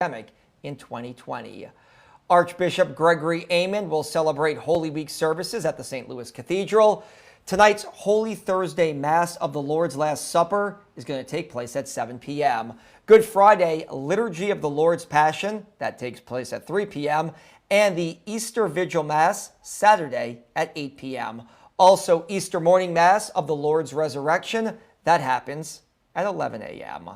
pandemic in 2020. Archbishop Gregory Amen will celebrate Holy Week services at the St. Louis Cathedral. Tonight's Holy Thursday Mass of the Lord's Last Supper is going to take place at 7 p.m. Good Friday Liturgy of the Lord's Passion, that takes place at 3 p.m. And the Easter Vigil Mass, Saturday at 8 p.m. Also, Easter Morning Mass of the Lord's Resurrection, that happens at 11 a.m.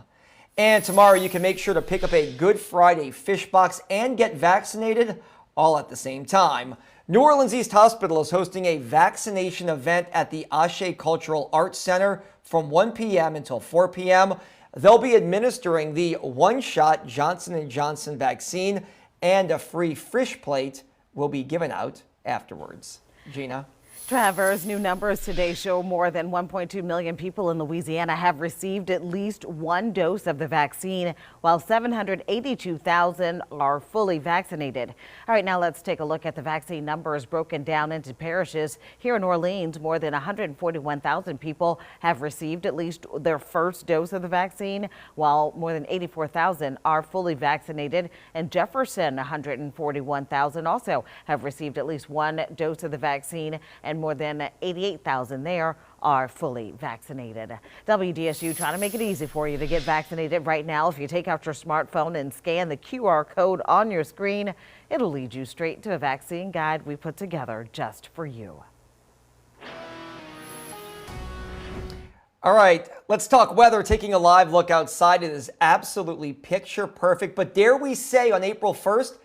And tomorrow you can make sure to pick up a Good Friday fish box and get vaccinated all at the same time. New Orleans East Hospital is hosting a vaccination event at the Ashe Cultural Arts Center from 1 p.m. until 4 p.m. They'll be administering the one-shot Johnson & Johnson vaccine, and a free fish plate will be given out afterwards. Gina? Travers, new numbers today show more than 1.2 million people in Louisiana have received at least one dose of the vaccine, while 782,000 are fully vaccinated. All right, now let's take a look at the vaccine numbers broken down into parishes. Here in Orleans, more than 141,000 people have received at least their first dose of the vaccine, while more than 84,000 are fully vaccinated. In Jefferson, 141,000 also have received at least one dose of the vaccine, and more than 88,000 there are fully vaccinated. WDSU trying to make it easy for you to get vaccinated right now. If you take out your smartphone and scan the QR code on your screen, it'll lead you straight to a vaccine guide we put together just for you. All right, let's talk weather. Taking a live look outside, it is absolutely picture perfect. But dare we say on April 1st,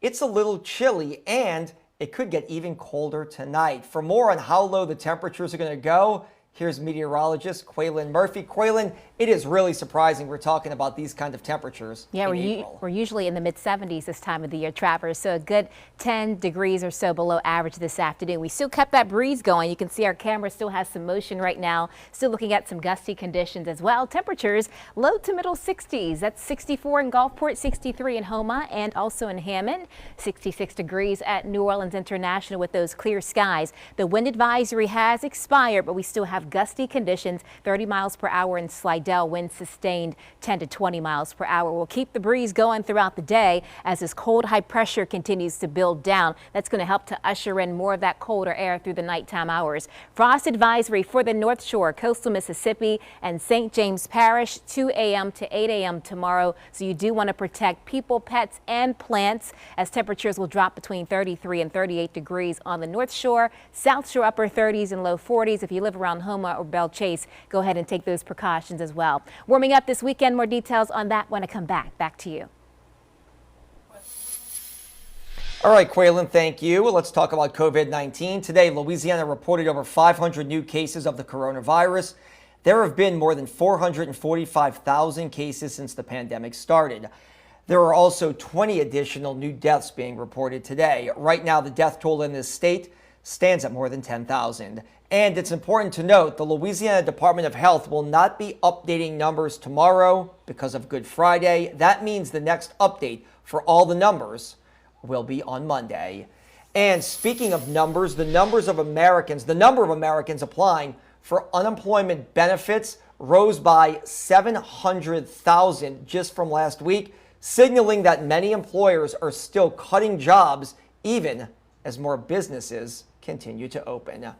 it's a little chilly, and it could get even colder tonight. For more on how low the temperatures are going to go, here's meteorologist Quaylen Murphy. Quaylen, it is really surprising we're talking about these kind of temperatures. Yeah, we're usually in the mid-70s this time of the year, Travers, so a good 10 degrees or so below average this afternoon. We still kept that breeze going. You can see our camera still has some motion right now, still looking at some gusty conditions as well. Temperatures low to middle 60s. That's 64 in Gulfport, 63 in Houma, and also in Hammond, 66 degrees at New Orleans International with those clear skies. The wind advisory has expired, but we still have gusty conditions, 30 miles per hour in Slidell, winds sustained 10 to 20 miles per hour. We'll keep the breeze going throughout the day as this cold high pressure continues to build down. That's going to help to usher in more of that colder air through the nighttime hours. Frost advisory for the North Shore, coastal Mississippi, and St. James Parish, 2 a.m. to 8 a.m. tomorrow. So you do want to protect people, pets, and plants as temperatures will drop between 33 and 38 degrees on the North Shore, South Shore upper 30s and low 40s. If you live around Houma or Belle Chase, go ahead and take those precautions as well. Warming up this weekend, more details on that when I come back. Back to you. All right, Quaylen, thank you. Well, let's talk about COVID-19. Today, Louisiana reported over 500 new cases of the coronavirus. There have been more than 445,000 cases since the pandemic started. There are also 20 additional new deaths being reported today. Right now, the death toll in this state stands at more than 10,000. And it's important to note the Louisiana Department of Health will not be updating numbers tomorrow because of Good Friday. That means the next update for all the numbers will be on Monday. And speaking of numbers, the number of Americans applying for unemployment benefits rose by 700,000 just from last week, signaling that many employers are still cutting jobs even as more businesses continue to open.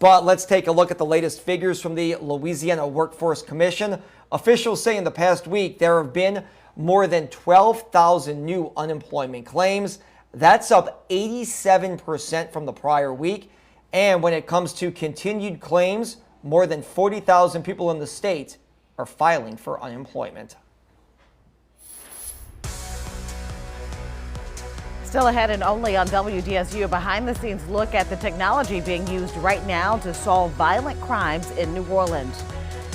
But let's take a look at the latest figures from the Louisiana Workforce Commission. Officials say in the past week there have been more than 12,000 new unemployment claims. That's up 87% from the prior week. And when it comes to continued claims, more than 40,000 people in the state are filing for unemployment. Still ahead and only on WDSU, a behind-the-scenes look at the technology being used right now to solve violent crimes in New Orleans.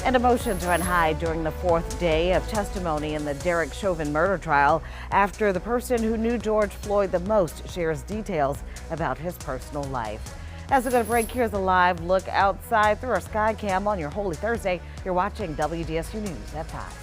And emotions run high during the fourth day of testimony in the Derek Chauvin murder trial after the person who knew George Floyd the most shares details about his personal life. As we go to break, here's a live look outside through our sky cam on your Holy Thursday. You're watching WDSU News at 5.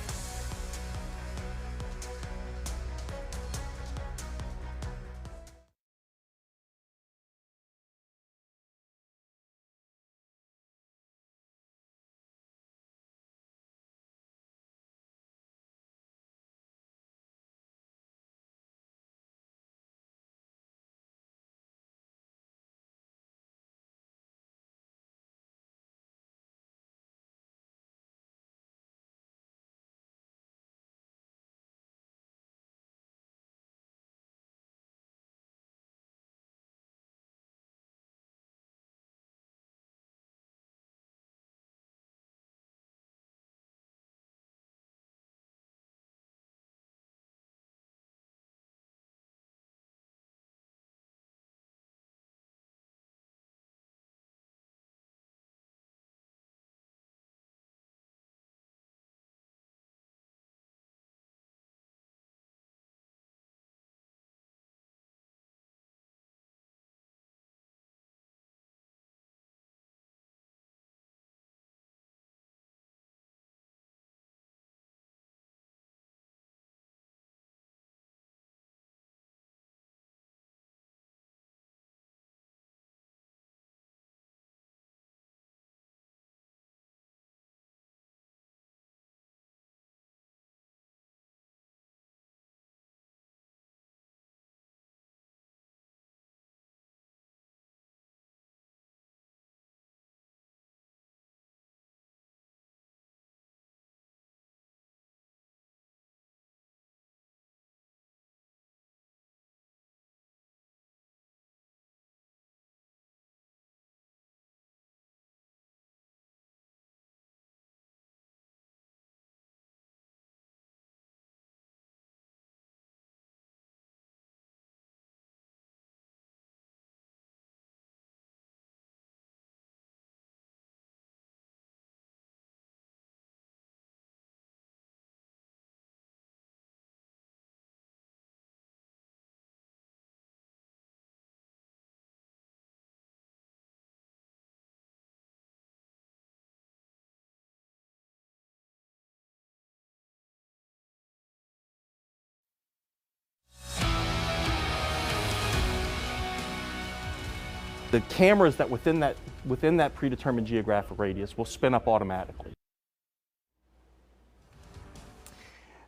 The cameras that within that predetermined geographic radius will spin up automatically.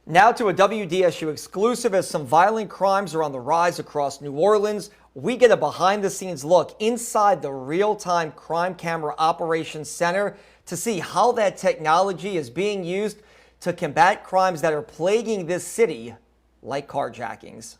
Now to a WDSU exclusive. As some violent crimes are on the rise across New Orleans, we get a behind-the-scenes look inside the real-time crime camera operations center to see how that technology is being used to combat crimes that are plaguing this city, like carjackings.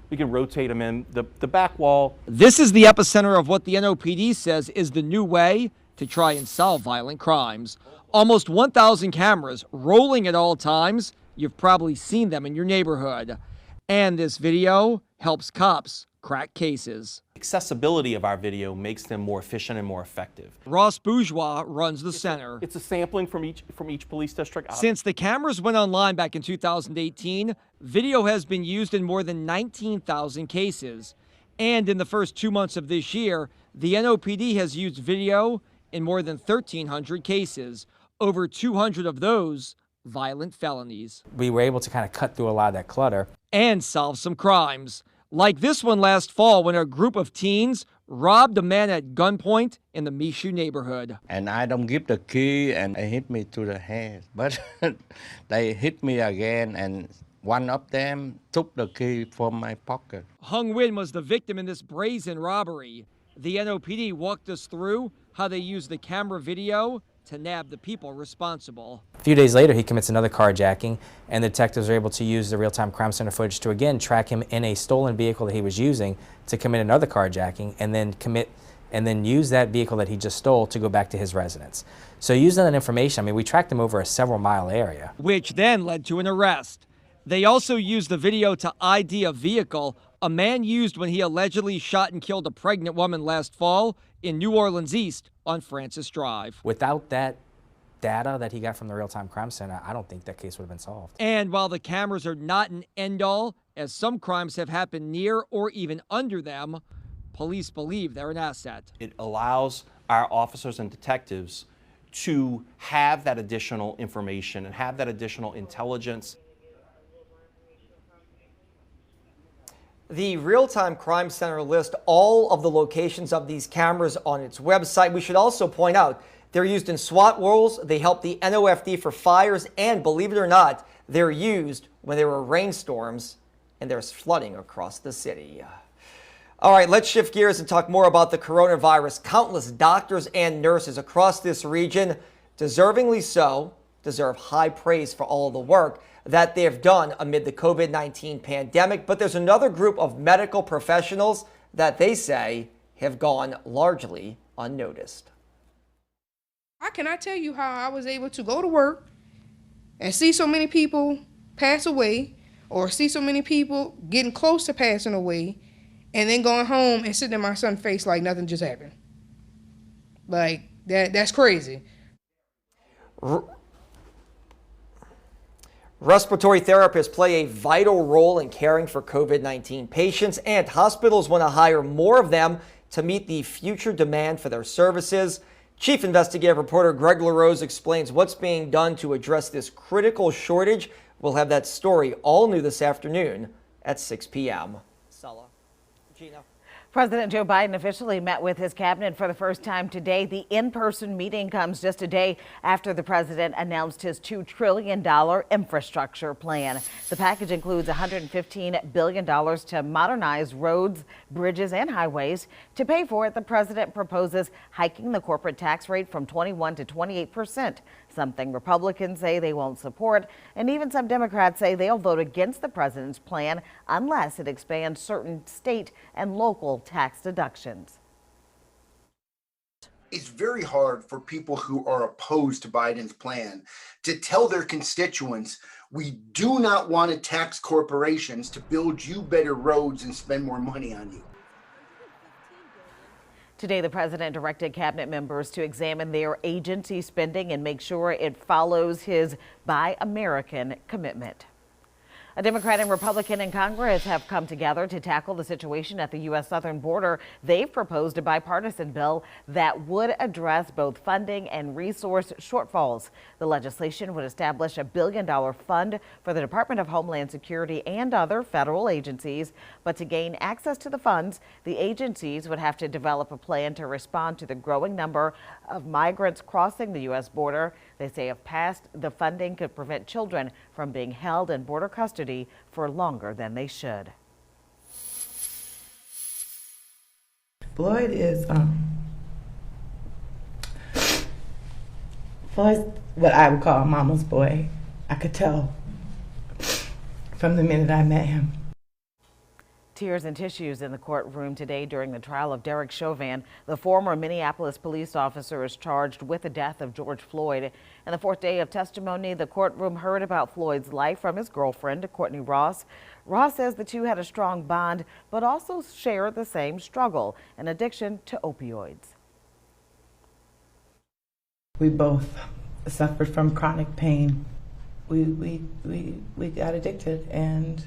We can rotate them in. The back wall. This is the epicenter of what the NOPD says is the new way to try and solve violent crimes. Almost 1,000 cameras rolling at all times. You've probably seen them in your neighborhood. And this video helps cops crack cases. Accessibility of our video makes them more efficient and more effective. Ross Bourgeois runs the center. It's a sampling from each police district. Since the cameras went online back in 2018, video has been used in more than 19,000 cases. And in the first 2 months of this year, the NOPD has used video in more than 1,300 cases. Over 200 of those violent felonies. We were able to kind of cut through a lot of that clutter. And solve some crimes. Like this one last fall when a group of teens robbed a man at gunpoint in the Michoud neighborhood. And I don't give the key and they hit me to the head. But they hit me again and one of them took the key from my pocket. Hung Nguyen was the victim in this brazen robbery. The NOPD walked us through how they used the camera video to nab the people responsible. A few days later, he commits another carjacking, and the detectives are able to use the real-time crime center footage to again track him in a stolen vehicle that he was using to commit another carjacking, and then use that vehicle that he just stole to go back to his residence. So using that information, I mean, we tracked him over a several-mile area. Which then led to an arrest. They also used the video to ID a vehicle a man used when he allegedly shot and killed a pregnant woman last fall in New Orleans East on Francis Drive. Without that data that he got from the real-time crime center, I don't think that case would have been solved. And while the cameras are not an end-all, as some crimes have happened near or even under them, police believe they're an asset. It allows our officers and detectives to have that additional information and have that additional intelligence. The Real-Time Crime Center lists all of the locations of these cameras on its website. We should also point out they're used in SWAT roles. They help the NOFD for fires, and believe it or not, they're used when there are rainstorms and there's flooding across the city. All right, let's shift gears and talk more about the coronavirus. Countless doctors and nurses across this region, deservingly so, deserve high praise for all of the work that they've done amid the COVID-19 pandemic. But there's another group of medical professionals that they say have gone largely unnoticed. I cannot tell you how I was able to go to work and see so many people pass away or see so many people getting close to passing away and then going home and sitting in my son's face like nothing just happened. Like, that's crazy. Respiratory therapists play a vital role in caring for COVID-19 patients, and hospitals want to hire more of them to meet the future demand for their services. Chief investigative reporter Greg LaRose explains what's being done to address this critical shortage. We'll have that story all new this afternoon at 6 p.m. Sala, Gina. President Joe Biden officially met with his cabinet for the first time today. The in-person meeting comes just a day after the president announced his $2 trillion infrastructure plan. The package includes $115 billion to modernize roads, bridges, and highways. To pay for it, the president proposes hiking the corporate tax rate from 21% to 28%, something Republicans say they won't support, and even some Democrats say they'll vote against the president's plan unless it expands certain state and local tax deductions. It's very hard for people who are opposed to Biden's plan to tell their constituents, we do not want to tax corporations to build you better roads and spend more money on you. Today, the president directed cabinet members to examine their agency spending and make sure it follows his Buy American commitment. A Democrat and Republican in Congress have come together to tackle the situation at the U.S. southern border. They've proposed a bipartisan bill that would address both funding and resource shortfalls. The legislation would establish a $1 billion fund for the Department of Homeland Security and other federal agencies. But to gain access to the funds, the agencies would have to develop a plan to respond to the growing number of migrants crossing the U.S. border. They say if passed, the funding could prevent children from being held in border custody for longer than they should. Floyd's what I would call mama's boy. I could tell from the minute I met him. Tears and tissues in the courtroom today during the trial of Derek Chauvin. The former Minneapolis police officer is charged with the death of George Floyd. In the fourth day of testimony, the courtroom heard about Floyd's life from his girlfriend, Courtney Ross. Ross says the two had a strong bond, but also share the same struggle, an addiction to opioids. We both suffered from chronic pain. We got addicted and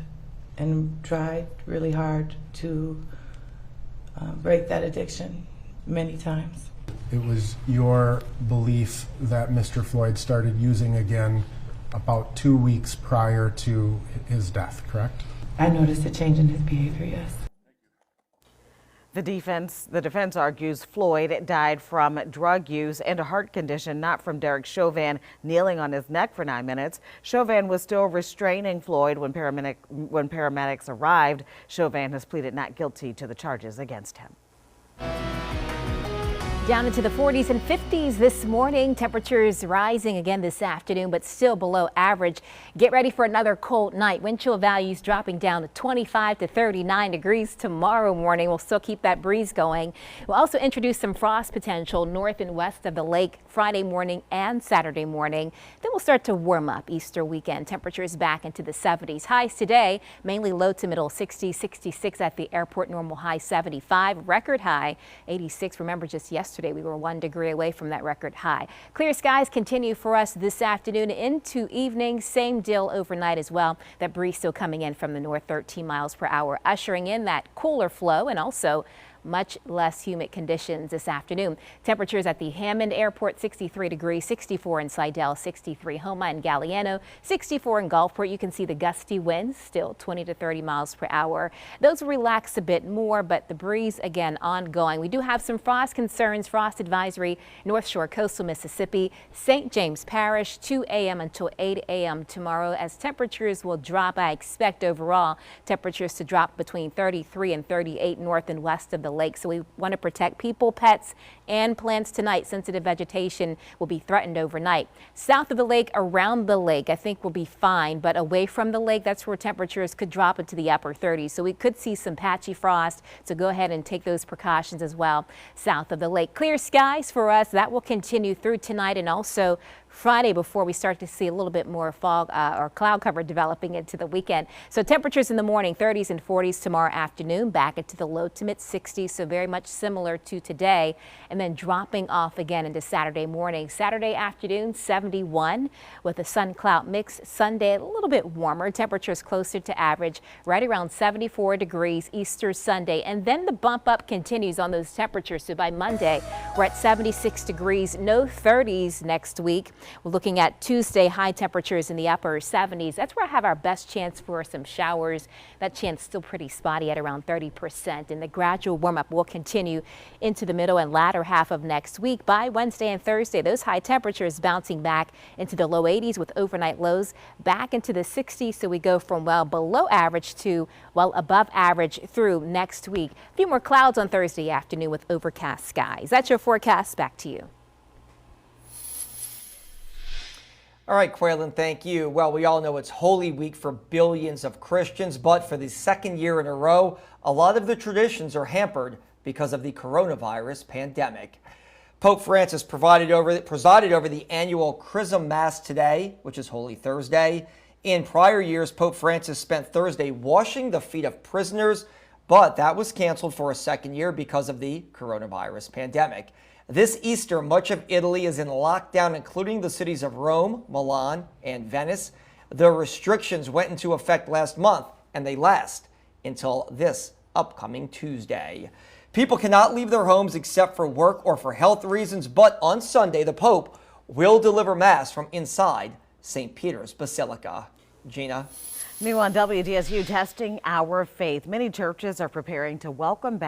tried really hard to break that addiction many times. It was your belief that Mr. Floyd started using again about 2 weeks prior to his death, correct? I noticed a change in his behavior, yes. The defense argues Floyd died from drug use and a heart condition, not from Derek Chauvin kneeling on his neck for 9 minutes. Chauvin was still restraining Floyd when paramedics arrived. Chauvin has pleaded not guilty to the charges against him. Down into the 40s and 50s this morning. Temperatures rising again this afternoon, but still below average. Get ready for another cold night. Wind chill values dropping down to 25 to 39 degrees tomorrow morning. We'll still keep that breeze going. We'll also introduce some frost potential north and west of the lake Friday morning and Saturday morning. Then we'll start to warm up Easter weekend. Temperatures back into the 70s. Highs today, mainly low to middle 60s, 66 at the airport, normal high 75, record high 86. Remember, just yesterday we were 1 degree away from that record high. Clear skies continue for us this afternoon into evening. Same deal overnight as well. That breeze still coming in from the north, 13 miles per hour, ushering in that cooler flow and also much less humid conditions this afternoon. Temperatures at the Hammond Airport, 63 degrees, 64 in Slidell, 63 Homa and Galliano, 64 in Gulfport. You can see the gusty winds still 20 to 30 miles per hour. Those will relax a bit more, but the breeze again ongoing. We do have some frost concerns, frost advisory, North Shore, coastal Mississippi, St. James Parish, 2 a.m. until 8 a.m. tomorrow as temperatures will drop. I expect overall temperatures to drop between 33 and 38 north and west of the lake. So we want to protect people, pets, and plants tonight. Sensitive vegetation will be threatened overnight. South of the lake, around the lake, I think will be fine, but away from the lake, that's where temperatures could drop into the upper 30s. So we could see some patchy frost. So go ahead and take those precautions as well. South of the lake, clear skies for us. That will continue through tonight and also Friday before we start to see a little bit more fog or cloud cover developing into the weekend. So temperatures in the morning 30s and 40s tomorrow afternoon, back into the low to mid 60s. So very much similar to today, and then dropping off again into Saturday morning. Saturday afternoon 71 with a sun cloud mix. Sunday a little bit warmer, temperatures closer to average, right around 74 degrees Easter Sunday. And then the bump up continues on those temperatures. So by Monday we're at 76 degrees, no 30s next week. We're looking at Tuesday, high temperatures in the upper 70s. That's where I have our best chance for some showers. That chance still pretty spotty at around 30%. And the gradual warm up will continue into the middle and latter half of next week. By Wednesday and Thursday, those high temperatures bouncing back into the low 80s with overnight lows back into the 60s. So we go from well below average to well above average through next week. A few more clouds on Thursday afternoon with overcast skies. That's your forecast. Back to you. All right, Quaylen, thank you. Well, we all know it's Holy Week for billions of Christians, but for the second year in a row, a lot of the traditions are hampered because of the coronavirus pandemic. Pope Francis presided over the annual Chrism Mass today, which is Holy Thursday. In prior years, Pope Francis spent Thursday washing the feet of prisoners, but that was canceled for a second year because of the coronavirus pandemic. This Easter, much of Italy is in lockdown, including the cities of Rome, Milan, and Venice. The restrictions went into effect last month, and they last until this upcoming Tuesday. People cannot leave their homes except for work or for health reasons, but on Sunday, the Pope will deliver Mass from inside St. Peter's Basilica. Gina? New on WDSU, testing our faith. Many churches are preparing to welcome back